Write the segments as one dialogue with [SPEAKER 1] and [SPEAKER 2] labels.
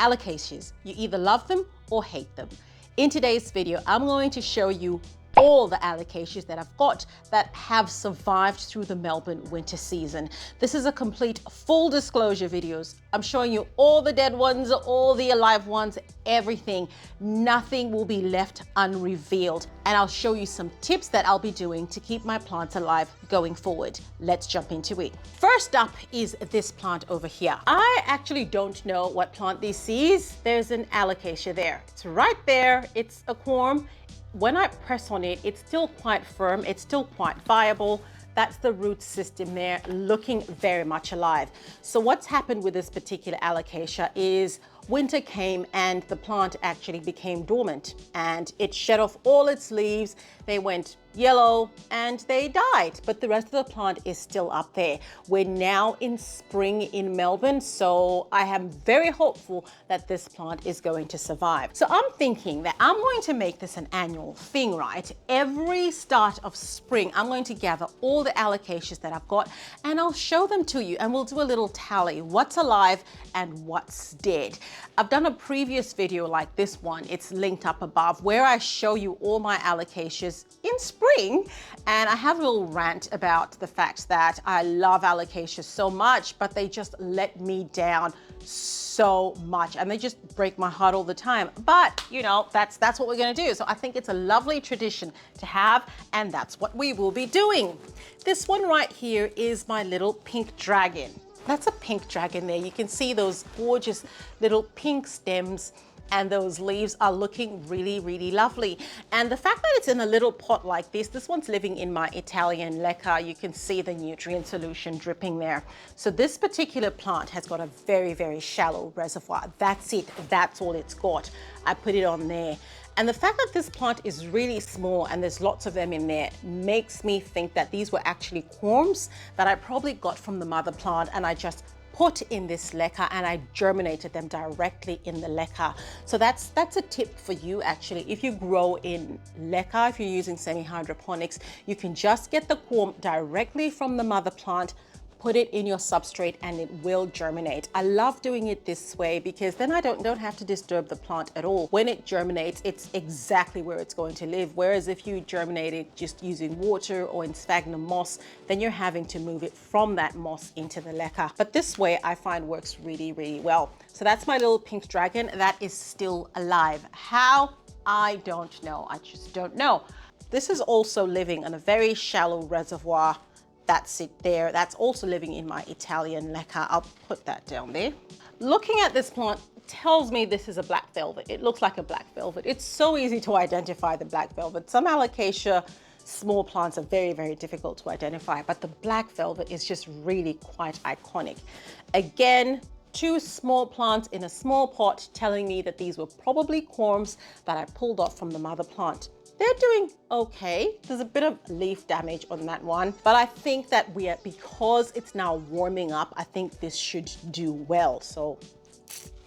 [SPEAKER 1] Alocasias, you either love them or hate them. In today's video, I'm going to show you all the alocasias that I've got that have survived through the Melbourne winter season. This is a complete full disclosure videos. I'm showing you all the dead ones, all the alive ones, everything. Nothing will be left unrevealed. And I'll show you some tips that I'll be doing to keep my plants alive going forward. Let's jump into it. First up is this plant over here. I actually don't know what plant this is. There's an alocasia there. It's right there. It's a corm. When I press on it, it's still quite firm, it's still quite viable. That's the root system there, looking very much alive. So what's happened with this particular alocasia is winter came and the plant actually became dormant and it shed off all its leaves. They went yellow and they died, but the rest of the plant is still up there. We're now in spring in Melbourne, so I am very hopeful that this plant is going to survive. So I'm thinking that I'm going to make this an annual thing, right? Every start of spring, I'm going to gather all the alocasias that I've got and I'll show them to you and we'll do a little tally, what's alive and what's dead. I've done a previous video like this one, it's linked up above, where I show you all my alocasias in spring, and I have a little rant about the fact that I love alocasias so much, but they just let me down so much and they just break my heart all the time. But you know, that's what we're going to do. So I think it's a lovely tradition to have, and that's what we will be doing. This one right here is my little pink dragon. That's a pink dragon there. You can see those gorgeous little pink stems and those leaves are looking really, really lovely. And the fact that it's in a little pot like this one's living in my Italian leca. You can see the nutrient solution dripping there. So this particular plant has got a very, very shallow reservoir. That's it, that's all it's got. I put it on there. And the fact that this plant is really small and there's lots of them in there makes me think that these were actually corms that I probably got from the mother plant and I just put in this leca and I germinated them directly in the leca. So that's a tip for you actually. If you grow in leca, if you're using semi-hydroponics, you can just get the corm directly from the mother plant, put it in your substrate and it will germinate. I love doing it this way because then I don't have to disturb the plant at all. When it germinates, it's exactly where it's going to live. Whereas if you germinate it just using water or in sphagnum moss, then you're having to move it from that moss into the leca. But this way I find works really, really well. So that's my little pink dragon that is still alive. How? I don't know. I just don't know. This is also living in a very shallow reservoir. That's it there. That's also living in my Italian leca. I'll put that down there. Looking at this plant tells me this is a black velvet. It looks like a black velvet. It's so easy to identify the black velvet. Some alocasia small plants are very, very difficult to identify, but the black velvet is just really quite iconic. Again, two small plants in a small pot telling me that these were probably corms that I pulled off from the mother plant. They're doing okay. There's a bit of leaf damage on that one, but I think that because it's now warming up, I think this should do well. So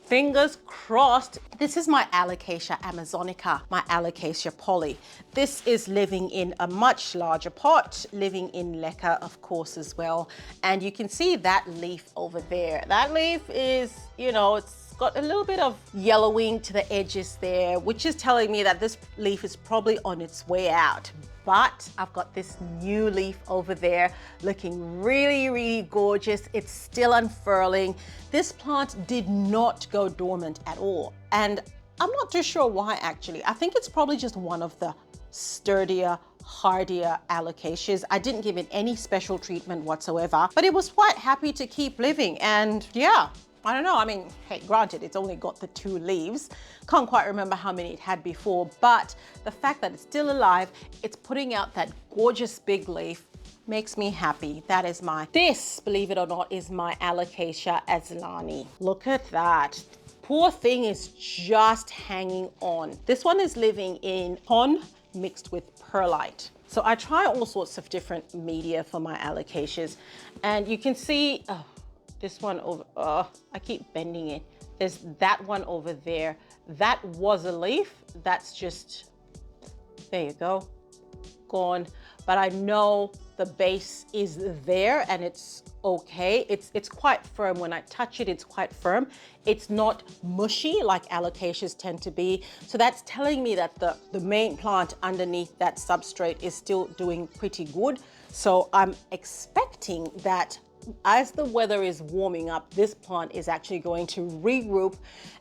[SPEAKER 1] fingers crossed. This is my Alocasia amazonica, my Alocasia poly. This is living in a much larger pot, living in leca, of course, as well. And you can see that leaf over there. That leaf is, you know, it's got a little bit of yellowing to the edges there, which is telling me that this leaf is probably on its way out. But I've got this new leaf over there looking really, really gorgeous. It's still unfurling. This plant did not go dormant at all. And I'm not too sure why actually. I think it's probably just one of the sturdier, hardier alocasias. I didn't give it any special treatment whatsoever, but it was quite happy to keep living. And yeah, I don't know, I mean, hey, granted, it's only got the 2 leaves. Can't quite remember how many it had before, but the fact that it's still alive, it's putting out that gorgeous big leaf, makes me happy. That is this, believe it or not, is my Alocasia azulani. Look at that. Poor thing is just hanging on. This one is living in pon mixed with perlite. So I try all sorts of different media for my alocasias, and you can see, this one over, I keep bending it. There's that one over there. That was a leaf. That's just, there you go, gone. But I know the base is there and it's okay. It's quite firm. When I touch it, it's quite firm. It's not mushy like alocasias tend to be. So that's telling me that the main plant underneath that substrate is still doing pretty good. So I'm expecting that as the weather is warming up, this plant is actually going to regroup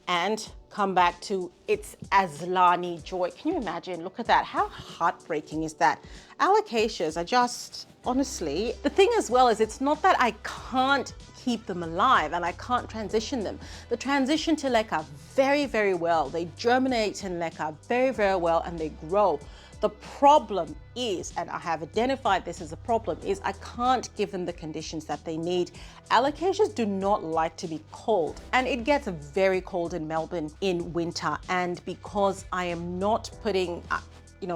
[SPEAKER 1] and come back to its Aslani joy. Can you imagine? Look at that. How heartbreaking is that? Alocasias are just, honestly, the thing as well is it's not that I can't keep them alive and I can't transition them. The transition to leca very, very well. They germinate in leca very, very well and they grow. The problem is, and I have identified this as a problem, is I can't give them the conditions that they need. Alocasias do not like to be cold, and it gets very cold in Melbourne in winter. And because I am not putting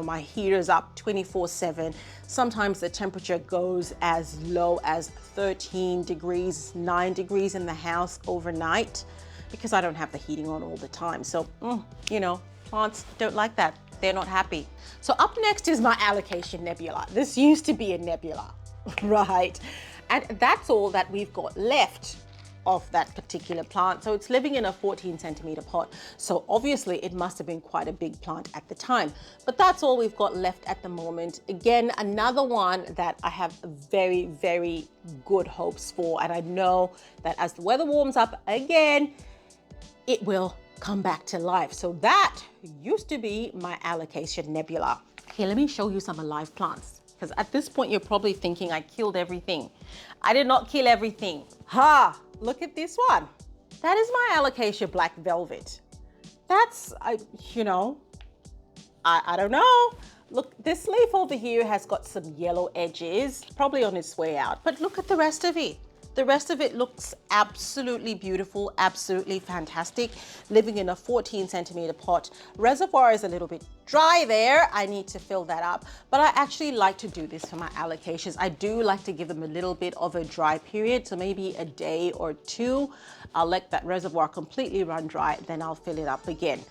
[SPEAKER 1] my heaters up 24/7, sometimes the temperature goes as low as 13 degrees, 9 degrees in the house overnight because I don't have the heating on all the time. So, plants don't like that. They're not happy. So up next is my Alocasia nebula. This used to be a nebula, right? And that's all that we've got left of that particular plant. So it's living in a 14 centimeter pot. So obviously it must have been quite a big plant at the time, but that's all we've got left at the moment. Again, another one that I have very, very good hopes for. And I know that as the weather warms up again, it will come back to life. So that used to be my Alocasia nebula. Here, let me show you some alive plants, because at this point you're probably thinking I killed everything. I did not kill everything. Ha! Look at this one. That is my Alocasia black velvet. That's, I don't know. Look, this leaf over here has got some yellow edges, probably on its way out, but look at the rest of it. The rest of it looks absolutely beautiful, absolutely fantastic. Living in a 14 centimeter pot. Reservoir is a little bit dry there. I need to fill that up, but I actually like to do this for my Alocasias. I do like to give them a little bit of a dry period. So maybe a day or two, I'll let that reservoir completely run dry, then I'll fill it up again.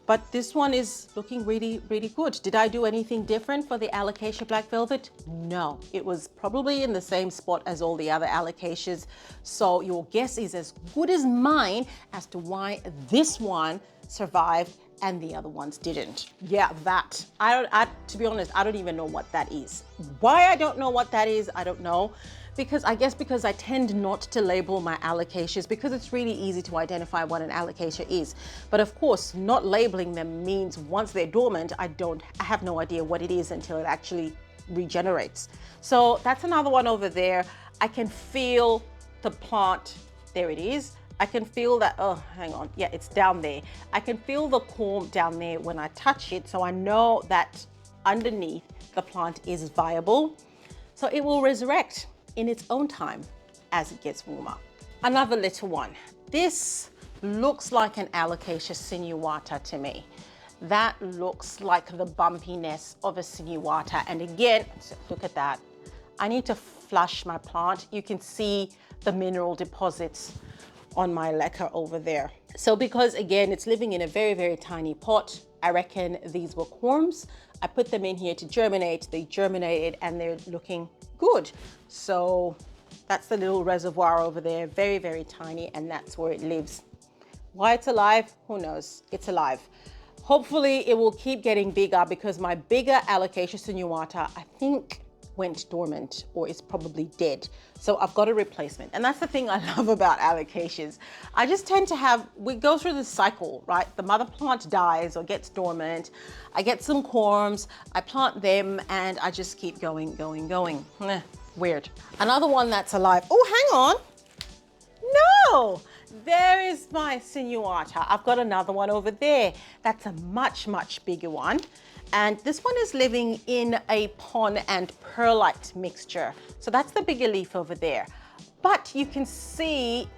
[SPEAKER 1] But this one is looking really, really good. Did I do anything different for the Alocasia black velvet? No, it was probably in the same spot as all the other Alocasias. So your guess is as good as mine as to why this one survived and the other ones didn't. Yeah, that. To be honest, I don't even know what that is. Why I don't know what that is, I don't know. Because I tend not to label my Alocasias because it's really easy to identify what an Alocasia is. But of course, not labeling them means once they're dormant, I have no idea what it is until it actually regenerates. So that's another one over there. I can feel the plant. There it is. I can feel that, oh, hang on. Yeah, it's down there. I can feel the corm down there when I touch it. So I know that underneath the plant is viable. So it will resurrect in its own time as it gets warmer. Another little one. This looks like an Alocasia sinuata to me. That looks like the bumpiness of a sinuata. And again, look at that. I need to flush my plant. You can see the mineral deposits on my leca over there. So because again, it's living in a very, very tiny pot, I reckon these were corms. I put them in here to germinate. They germinated and they're looking good. So that's the little reservoir over there, very, very tiny, and that's where it lives. Why it's alive, who knows? It's alive. Hopefully it will keep getting bigger because my bigger Alocasia sinuata, I think, went dormant or is probably dead. So I've got a replacement. And that's the thing I love about Alocasias. I just tend to we go through this cycle, right? The mother plant dies or gets dormant. I get some corms, I plant them, and I just keep going, going, going. Weird. Another one that's alive. Oh, hang on. No, there is my sinuata. I've got another one over there. That's a much, much bigger one. And this one is living in a pond and perlite mixture. So that's the bigger leaf over there. But you can see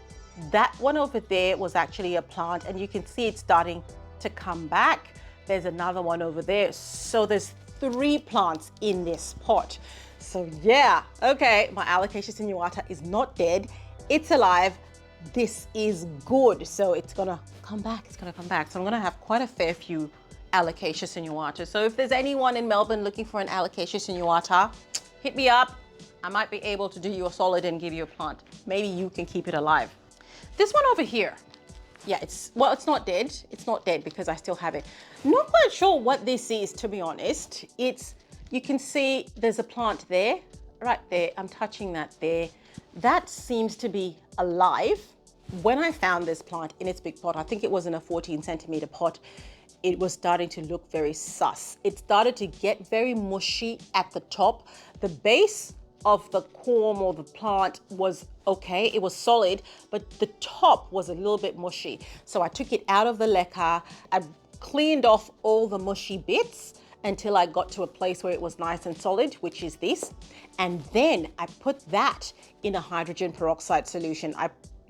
[SPEAKER 1] that one over there was actually a plant, and you can see it's starting to come back. There's another one over there. So there's 3 plants in this pot. So yeah, okay, my Alocasia sinuata is not dead. It's alive. This is good. So it's gonna come back. It's gonna come back. So I'm gonna have quite a fair few Alocasia sinuata. So if there's anyone in Melbourne looking for an Alocasia sinuata, hit me up. I might be able to do you a solid and give you a plant. Maybe you can keep it alive. This one over here, yeah, it's not dead. It's not dead because I still have it. Not quite sure what this is, to be honest. You can see there's a plant there, right there. I'm touching that there. That seems to be alive. When I found this plant in its big pot, I think it was in a 14 centimeter pot, it was starting to look very sus. It started to get very mushy at the top. The base of the corm or the plant was okay, it was solid, but the top was a little bit mushy. So I took it out of the leca, I cleaned off all the mushy bits until I got to a place where it was nice and solid, which is this. And then I put that in a hydrogen peroxide solution.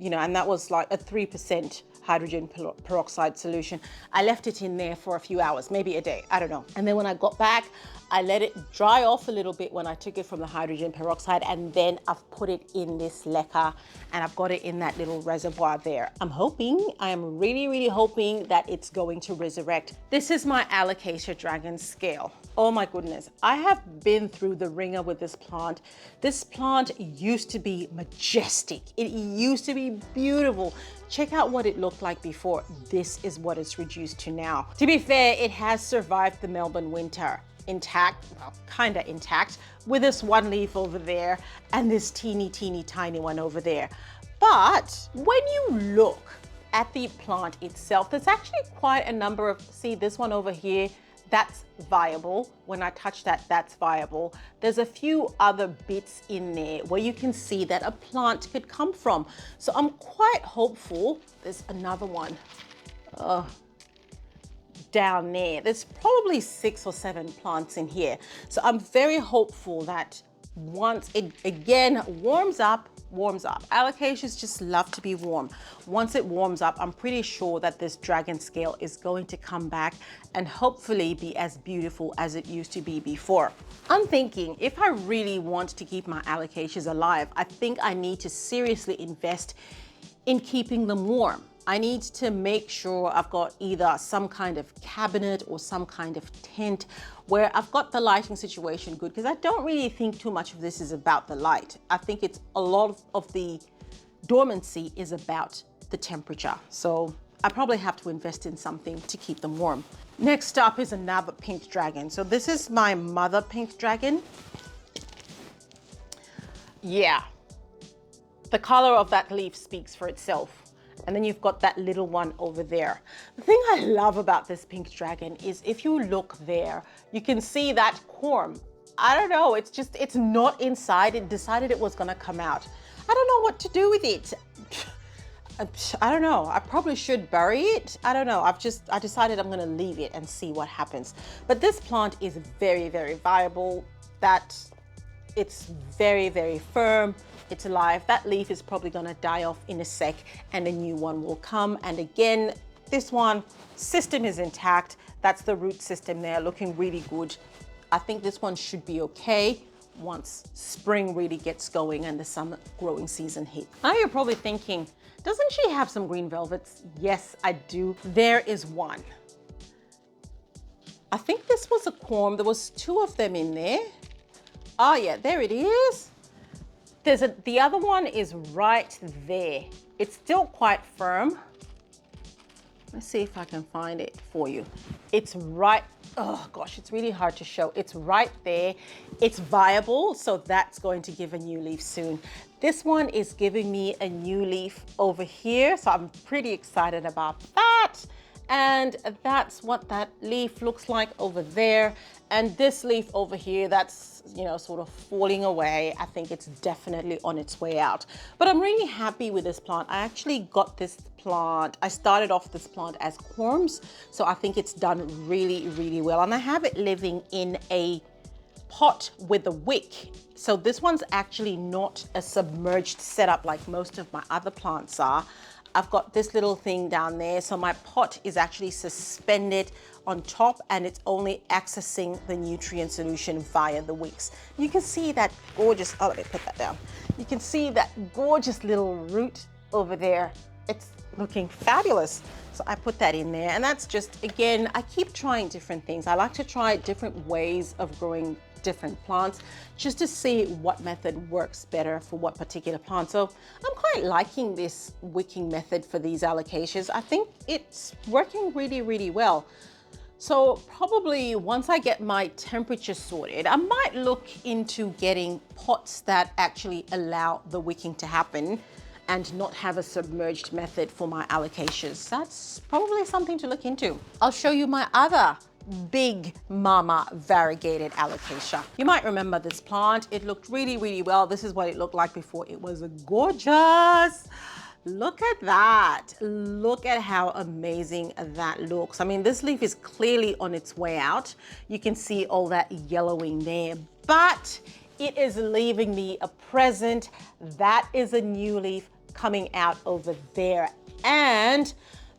[SPEAKER 1] And that was like a 3% hydrogen peroxide solution. I left it in there for a few hours, maybe a day, I don't know. And then when I got back, I let it dry off a little bit when I took it from the hydrogen peroxide, and then I've put it in this leca and I've got it in that little reservoir there. I am really, really hoping that it's going to resurrect. This is my Alocasia Dragon scale. Oh my goodness, I have been through the ringer with this plant. This plant used to be majestic. It used to be beautiful. Check out what it looked like before. This is what it's reduced to now. To be fair, it has survived the Melbourne winter intact, well, kind of intact, with this one leaf over there and this teeny tiny one over there. But when you look at the plant itself, there's actually quite a number of, see this one over here, that's viable. When I touch that, that's viable. There's a few other bits in there where you can see that a plant could come from. So I'm quite hopeful. There's another one down there. There's probably 6 or 7 plants in here. So I'm very hopeful that once it again warms up. Alocasias just love to be warm. Once it warms up, I'm pretty sure that this dragon scale is going to come back and hopefully be as beautiful as it used to be before. I'm thinking if I really want to keep my Alocasias alive, I think I need to seriously invest in keeping them warm. I need to make sure I've got either some kind of cabinet or some kind of tent where I've got the lighting situation good, because I don't really think too much of this is about the light. I think it's a lot of the dormancy is about the temperature. So I probably have to invest in something to keep them warm. Next up is another pink dragon. So this is my mother pink dragon. Yeah, the color of that leaf speaks for itself. And then you've got that little one over there. The thing I love about this pink dragon is if you look there, you can see that corm. I don't know, it's not inside. It decided it was gonna come out. I don't know what to do with it. I don't know, I probably should bury it. I don't know, I decided I'm gonna leave it and see what happens. But this plant is very, very viable. It's very, very firm. It's alive. That leaf is probably gonna die off in a sec and a new one will come. And again, this one, system is intact. That's the root system there, looking really good. I think this one should be okay once spring really gets going and the summer growing season hits. Now you're probably thinking, doesn't she have some green velvets? Yes, I do. There is one. I think this was a corm. There was 2 of them in there. Oh yeah, there it is. The other one is right there. It's still quite firm. Let's see if I can find it for you. It's right, oh gosh, it's really hard to show. It's right there. It's viable, so that's going to give a new leaf soon. This one is giving me a new leaf over here, so I'm pretty excited about that. And that's what that leaf looks like over there. And this leaf over here, that's, sort of falling away. I think it's definitely on its way out. But I'm really happy with this plant. I actually got this plant, I started off this plant as corms. So I think it's done really, really well. And I have it living in a pot with a wick. So this one's actually not a submerged setup like most of my other plants are. I've got this little thing down there. So my pot is actually suspended on top and it's only accessing the nutrient solution via the wicks. You can see that gorgeous, oh, let me put that down. You can see that gorgeous little root over there. It's looking fabulous. So I put that in there, and that's just, again, I keep trying different things. I like to try different ways of growing different plants just to see what method works better for what particular plant. So I'm quite liking this wicking method for these alocasias. I think it's working really, really well. So probably once I get my temperature sorted, I might look into getting pots that actually allow the wicking to happen and not have a submerged method for my alocasias. That's probably something to look into. I'll show you my other big mama variegated alocasia. You might remember this plant. It looked really, really well. This is what it looked like before. It was gorgeous. Look at that. Look at how amazing that looks. I mean, this leaf is clearly on its way out. You can see all that yellowing there, but it is leaving me a present. That is a new leaf coming out over there. And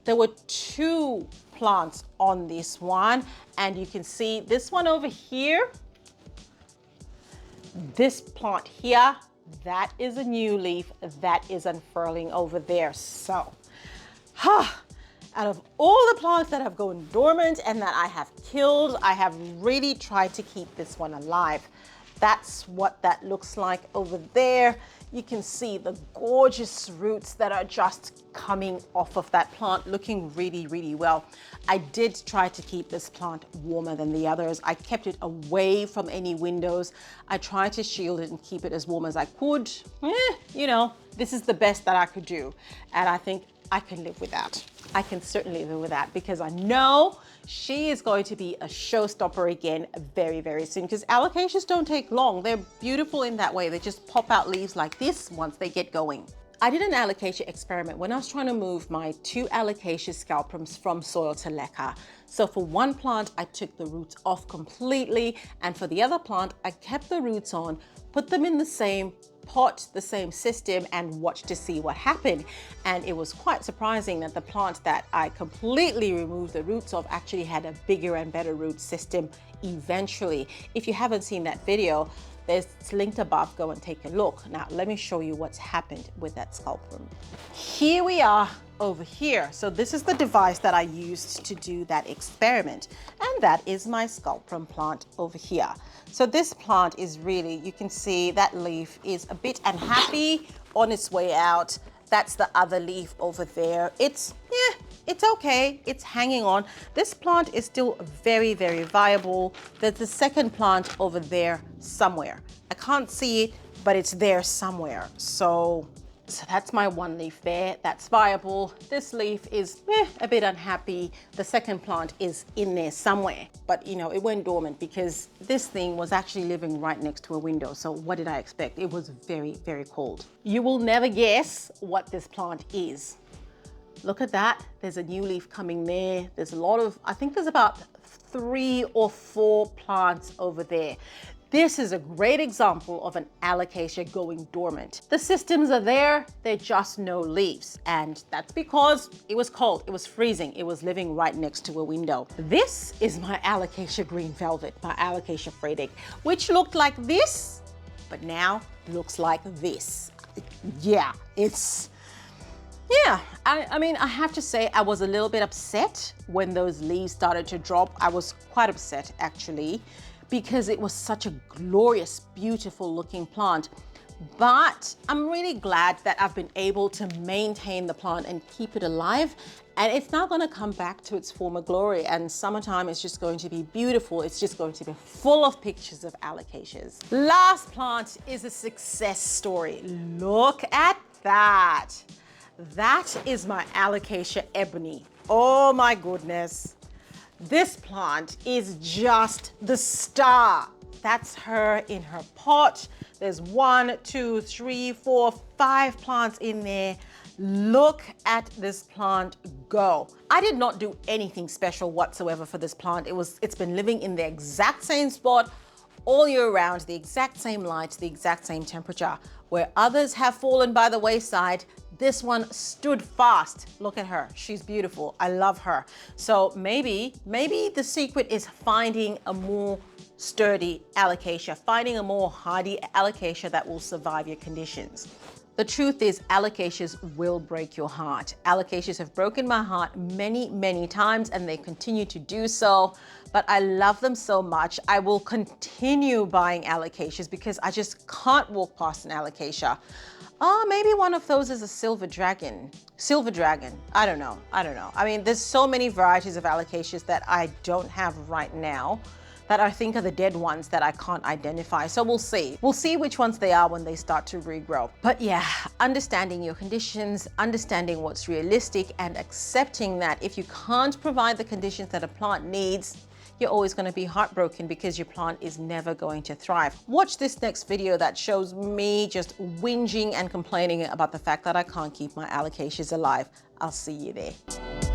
[SPEAKER 1] there were 2 plants on this one. And you can see this one over here, this plant here, that is a new leaf that is unfurling over there. So, out of all the plants that have gone dormant and that I have killed, I have really tried to keep this one alive. That's what that looks like over there. You can see the gorgeous roots that are just coming off of that plant, looking really, really well. I did try to keep this plant warmer than the others. I kept it away from any windows. I tried to shield it and keep it as warm as I could. You know, this is the best that I could do. And I think I can live with that. I can certainly live with that because I know she is going to be a showstopper again very, very soon, because alocasias don't take long. They're beautiful in that way. They just pop out leaves like this once they get going. I did an alocasia experiment when I was trying to move my 2 alocasia scalprums from soil to leca. So for one plant, I took the roots off completely, and for the other plant, I kept the roots on, put them in the same pot, the same system, and watched to see what happened. And it was quite surprising that the plant that I completely removed the roots of actually had a bigger and better root system eventually. If you haven't seen that video, it's linked above. Go and take a look. Now, let me show you what's happened with that scalprum. Here we are over here. So this is the device that I used to do that experiment. And that is my scalprum plant over here. So this plant is really, you can see that leaf is a bit unhappy on its way out. That's the other leaf over there. It's okay. It's hanging on. This plant is still very, very viable. There's the second plant over there somewhere. I can't see it, but it's there somewhere. So that's my one leaf there. That's viable. This leaf is a bit unhappy. The second plant is in there somewhere, but you know, it went dormant because this thing was actually living right next to a window. So what did I expect? It was very, very cold. You will never guess what this plant is. Look at that. There's a new leaf coming there. There's a lot of, I think there's about 3 or 4 plants over there. This is a great example of an alocasia going dormant. The systems are there, they're just no leaves. And that's because it was cold, it was freezing, it was living right next to a window. This is my alocasia green velvet, my alocasia freydig, which looked like this, but now looks like this. Yeah, I mean, I have to say I was a little bit upset when those leaves started to drop. I was quite upset actually, because it was such a glorious, beautiful looking plant. But I'm really glad that I've been able to maintain the plant and keep it alive. And it's now going to come back to its former glory. And summertime is just going to be beautiful. It's just going to be full of pictures of alocasias. Last plant is a success story. Look at that. That is my alocasia ebony. Oh my goodness. This plant is just the star. That's her in her pot. There's 1, 2, 3, 4, 5 plants in there. Look at this plant go. I did not do anything special whatsoever for this plant. It's been living in the exact same spot all year round, the exact same light, the exact same temperature. Where others have fallen by the wayside, this one stood fast. Look at her, she's beautiful. I love her. So maybe the secret is finding a more sturdy alocasia, finding a more hardy alocasia that will survive your conditions. The truth is, alocasias will break your heart. Alocasias have broken my heart many, many times, and they continue to do so. But I love them so much. I will continue buying alocasias because I just can't walk past an alocasia. Oh, maybe one of those is a silver dragon. Silver dragon. I don't know. I mean, there's so many varieties of alocasias that I don't have right now, that I think are the dead ones that I can't identify. So we'll see. We'll see which ones they are when they start to regrow. But yeah, understanding your conditions, understanding what's realistic, and accepting that if you can't provide the conditions that a plant needs, you're always going to be heartbroken because your plant is never going to thrive. Watch this next video that shows me just whinging and complaining about the fact that I can't keep my alocasias alive. I'll see you there.